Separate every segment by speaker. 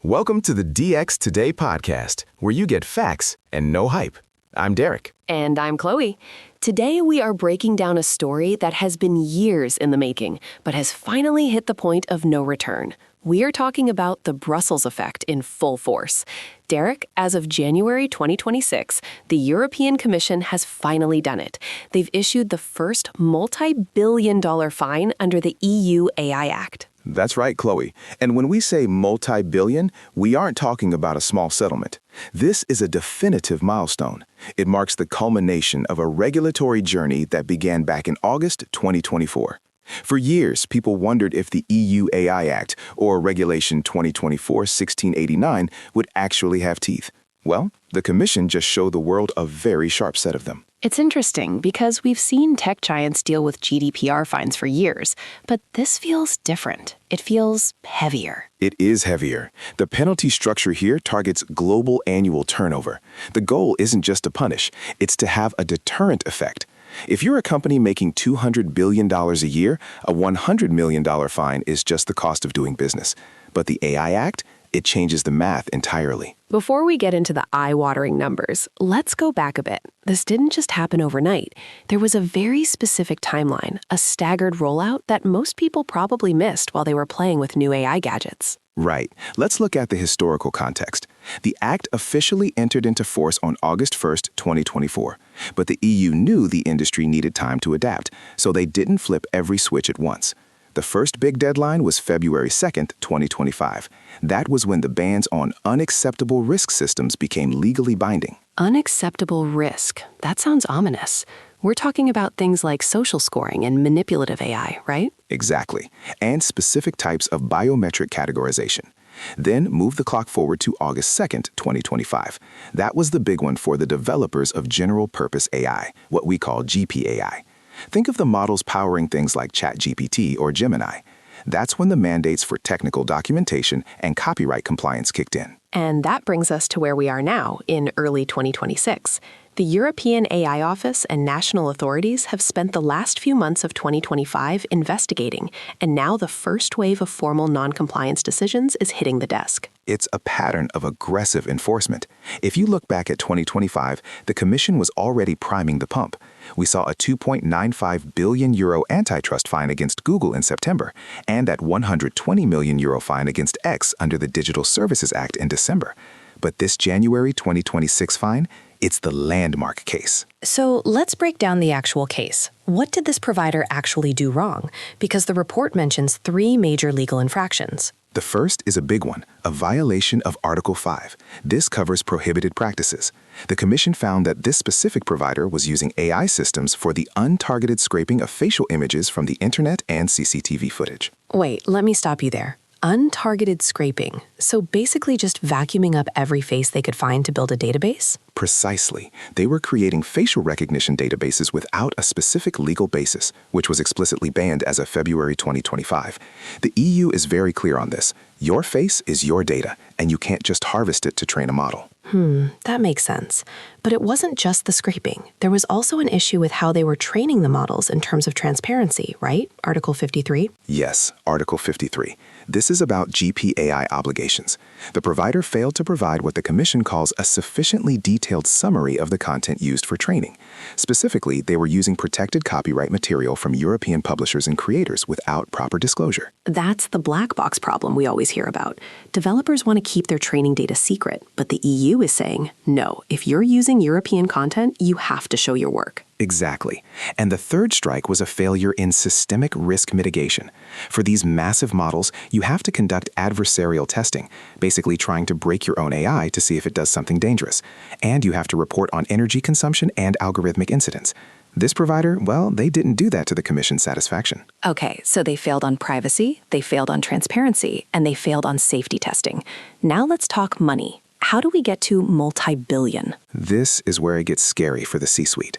Speaker 1: Welcome to the DX Today podcast, where you get facts and no hype. I'm Derek.
Speaker 2: And I'm Chloe. Today we are breaking down a story that has been years in the making, but has finally hit the point of no return. We are talking about the Brussels effect in full force. Derek, as of January 2026, the European Commission has finally done it. They've issued the first multi-billion-dollar fine under the EU AI Act.
Speaker 1: That's right, Chloe. And when we say multi-billion, we aren't talking about a small settlement. This is a definitive milestone. It marks the culmination of a regulatory journey that began back in August 2024. For years, people wondered if the EU AI Act, or Regulation 2024-1689, would actually have teeth. Well, the Commission just showed the world a very sharp set of them.
Speaker 2: It's interesting because we've seen tech giants deal with GDPR fines for years, but this feels different. It feels heavier.
Speaker 1: It is heavier. The penalty structure here targets global annual turnover. The goal isn't just to punish, it's to have a deterrent effect. If you're a company making $200 billion a year, a $100 million fine is just the cost of doing business. But the AI Act, it changes the math entirely.
Speaker 2: Before we get into the eye-watering numbers, let's go back a bit. This didn't just happen overnight. There was a very specific timeline, a staggered rollout that most people probably missed while they were playing with new AI gadgets.
Speaker 1: Right. Let's look at the historical context. The Act officially entered into force on August 1st, 2024. But the EU knew the industry needed time to adapt, so they didn't flip every switch at once. The first big deadline was February 2nd, 2025. That was when the bans on unacceptable risk systems became legally binding.
Speaker 2: Unacceptable risk. That sounds ominous. We're talking about things like social scoring and manipulative AI, right?
Speaker 1: Exactly. And specific types of biometric categorization. Then move the clock forward to August 2nd, 2025. That was the big one for the developers of general-purpose AI, what we call GPAI. Think of the models powering things like ChatGPT or Gemini. That's when the mandates for technical documentation and copyright compliance kicked in.
Speaker 2: And that brings us to where we are now, in early 2026. The European AI Office and national authorities have spent the last few months of 2025 investigating, and now the first wave of formal non-compliance decisions is hitting the desk.
Speaker 1: It's a pattern of aggressive enforcement. If you look back at 2025, the Commission was already priming the pump. We saw a €2.95 billion antitrust fine against Google in September, and that €120 million fine against X under the Digital Services Act in December. But this January 2026 fine, it's the landmark case.
Speaker 2: So let's break down the actual case. What did this provider actually do wrong? Because the report mentions 3 major legal infractions.
Speaker 1: The first is a big one, a violation of Article 5. This covers prohibited practices. The Commission found that this specific provider was using AI systems for the untargeted scraping of facial images from the internet and CCTV footage.
Speaker 2: Wait, let me stop you there. Untargeted scraping. So basically just vacuuming up every face they could find to build a database?
Speaker 1: Precisely. They were creating facial recognition databases without a specific legal basis, which was explicitly banned as of February 2025. The EU is very clear on this. Your face is your data, and you can't just harvest it to train a model.
Speaker 2: That makes sense. But it wasn't just the scraping. There was also an issue with how they were training the models in terms of transparency, right? Article 53?
Speaker 1: Yes, Article 53. This is about GPAI obligations. The provider failed to provide what the Commission calls a sufficiently detailed summary of the content used for training. Specifically, they were using protected copyright material from European publishers and creators without proper disclosure.
Speaker 2: That's the black box problem we always hear about. Developers want to keep their training data secret, but the EU is saying, no, if you're using European content, you have to show your work.
Speaker 1: Exactly. And the third strike was a failure in systemic risk mitigation. For these massive models, you have to conduct adversarial testing, basically trying to break your own AI to see if it does something dangerous. And you have to report on energy consumption and algorithmic incidents. This provider, well, they didn't do that to the Commission's satisfaction.
Speaker 2: Okay, so they failed on privacy, they failed on transparency, and they failed on safety testing. Now let's talk money. How do we get to multi-billion?
Speaker 1: This is where it gets scary for the C-suite.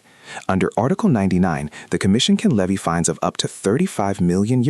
Speaker 1: Under Article 99, the Commission can levy fines of up to €35 million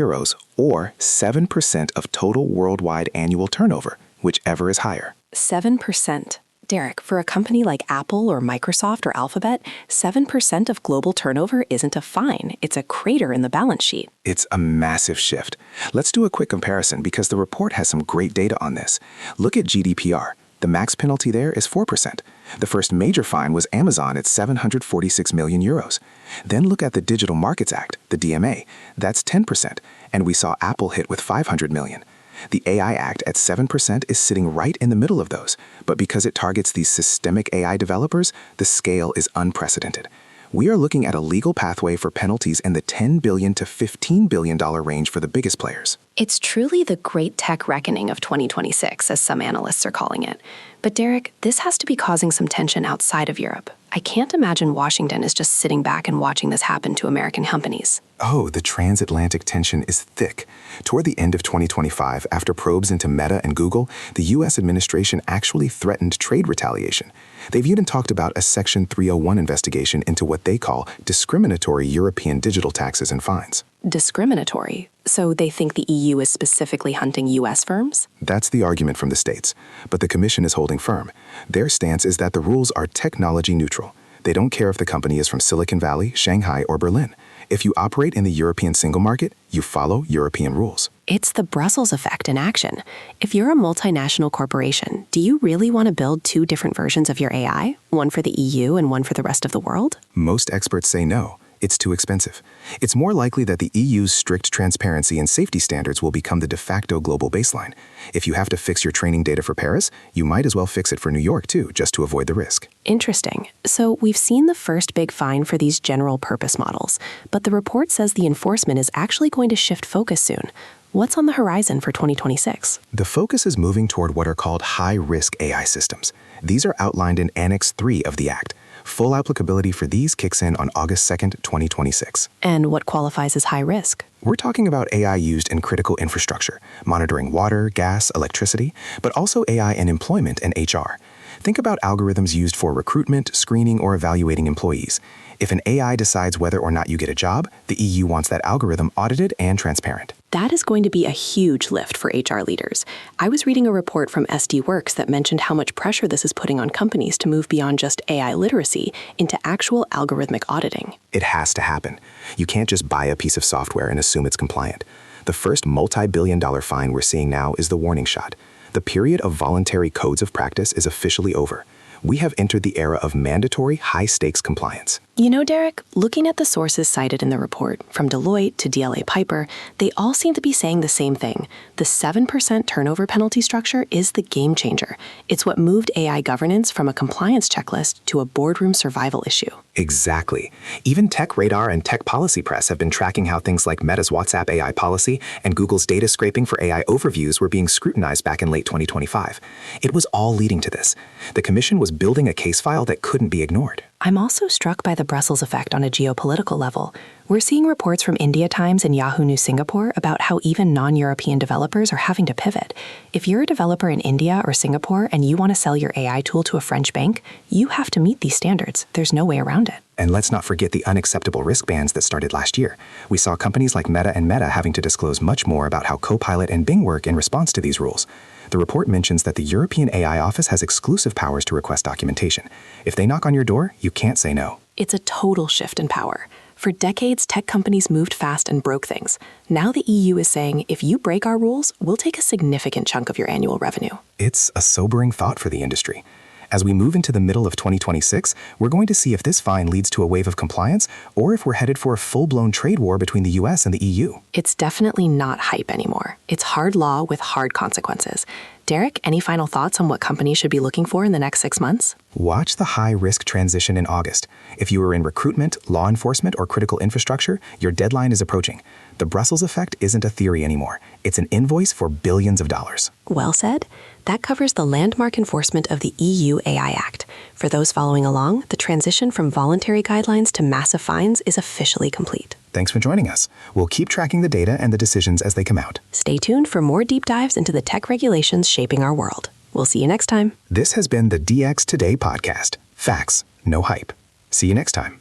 Speaker 1: or 7% of total worldwide annual turnover, whichever is higher.
Speaker 2: 7%. Derek, for a company like Apple or Microsoft or Alphabet, 7% of global turnover isn't a fine, it's a crater in the balance sheet.
Speaker 1: It's a massive shift. Let's do a quick comparison because the report has some great data on this. Look at GDPR. The max penalty there is 4%. The first major fine was Amazon at 746 million euros. Then look at the Digital Markets Act, the DMA. That's 10%, and we saw Apple hit with 500 million. The AI Act at 7% is sitting right in the middle of those, but because it targets these systemic AI developers, the scale is unprecedented. We are looking at a legal pathway for penalties in the $10 billion to $15 billion range for the biggest players.
Speaker 2: It's truly the great tech reckoning of 2026, as some analysts are calling it. But Derek, this has to be causing some tension outside of Europe. I can't imagine Washington is just sitting back and watching this happen to American companies.
Speaker 1: Oh, the transatlantic tension is thick. Toward the end of 2025, after probes into Meta and Google, the U.S. administration actually threatened trade retaliation. They've even talked about a Section 301 investigation into what they call discriminatory European digital taxes and fines.
Speaker 2: Discriminatory? So they think the EU is specifically hunting U.S. firms?
Speaker 1: That's the argument from the states, but the Commission is holding firm. Their stance is that the rules are technology neutral. They don't care if the company is from Silicon Valley, Shanghai, or Berlin. If you operate in the European single market, you follow European rules.
Speaker 2: It's the Brussels effect in action. If you're a multinational corporation, do you really want to build two different versions of your AI? One for the EU and one for the rest of the world?
Speaker 1: Most experts say no. It's too expensive. It's more likely that the EU's strict transparency and safety standards will become the de facto global baseline. If you have to fix your training data for Paris, you might as well fix it for New York too, just to avoid the risk.
Speaker 2: Interesting. So we've seen the first big fine for these general purpose models, but the report says the enforcement is actually going to shift focus soon. What's on the horizon for 2026?
Speaker 1: The focus is moving toward what are called high-risk AI systems. These are outlined in Annex 3 of the Act. Full applicability for these kicks in on August 2nd, 2026.
Speaker 2: And what qualifies as high risk?
Speaker 1: We're talking about AI used in critical infrastructure, monitoring water, gas, electricity, but also AI in employment and HR. Think about algorithms used for recruitment, screening, or evaluating employees. If an AI decides whether or not you get a job, the EU wants that algorithm audited and transparent.
Speaker 2: That is going to be a huge lift for HR leaders. I was reading a report from SD Works that mentioned how much pressure this is putting on companies to move beyond just AI literacy into actual algorithmic auditing.
Speaker 1: It has to happen. You can't just buy a piece of software and assume it's compliant. The first multi-billion-dollar fine we're seeing now is the warning shot. The period of voluntary codes of practice is officially over. We have entered the era of mandatory high-stakes compliance.
Speaker 2: You know, Derek, looking at the sources cited in the report, from Deloitte to DLA Piper, they all seem to be saying the same thing. The 7% turnover penalty structure is the game changer. It's what moved AI governance from a compliance checklist to a boardroom survival issue.
Speaker 1: Exactly. Even Tech Radar and Tech Policy Press have been tracking how things like Meta's WhatsApp AI policy and Google's data scraping for AI overviews were being scrutinized back in late 2025. It was all leading to this. The Commission was building a case file that couldn't be ignored.
Speaker 2: I'm also struck by the Brussels effect on a geopolitical level. We're seeing reports from India Times and Yahoo News Singapore about how even non-European developers are having to pivot. If you're a developer in India or Singapore and you want to sell your AI tool to a French bank, you have to meet these standards. There's no way around it.
Speaker 1: And let's not forget the unacceptable risk bans that started last year. We saw companies like Meta and Meta having to disclose much more about how Copilot and Bing work in response to these rules. The report mentions that the European AI Office has exclusive powers to request documentation. If they knock on your door, you can't say no.
Speaker 2: It's a total shift in power. For decades, tech companies moved fast and broke things. Now the EU is saying, if you break our rules, we'll take a significant chunk of your annual revenue.
Speaker 1: It's a sobering thought for the industry. As we move into the middle of 2026, we're going to see if this fine leads to a wave of compliance or if we're headed for a full-blown trade war between the US and the EU.
Speaker 2: It's definitely not hype anymore. It's hard law with hard consequences. Derek, any final thoughts on what companies should be looking for in the next 6 months?
Speaker 1: Watch the high-risk transition in August. If you are in recruitment, law enforcement, or critical infrastructure, your deadline is approaching. The Brussels effect isn't a theory anymore. It's an invoice for billions of dollars.
Speaker 2: Well said. That covers the landmark enforcement of the EU AI Act. For those following along, the transition from voluntary guidelines to massive fines is officially complete.
Speaker 1: Thanks for joining us. We'll keep tracking the data and the decisions as they come out.
Speaker 2: Stay tuned for more deep dives into the tech regulations shaping our world. We'll see you next time.
Speaker 1: This has been the DX Today podcast. Facts, no hype. See you next time.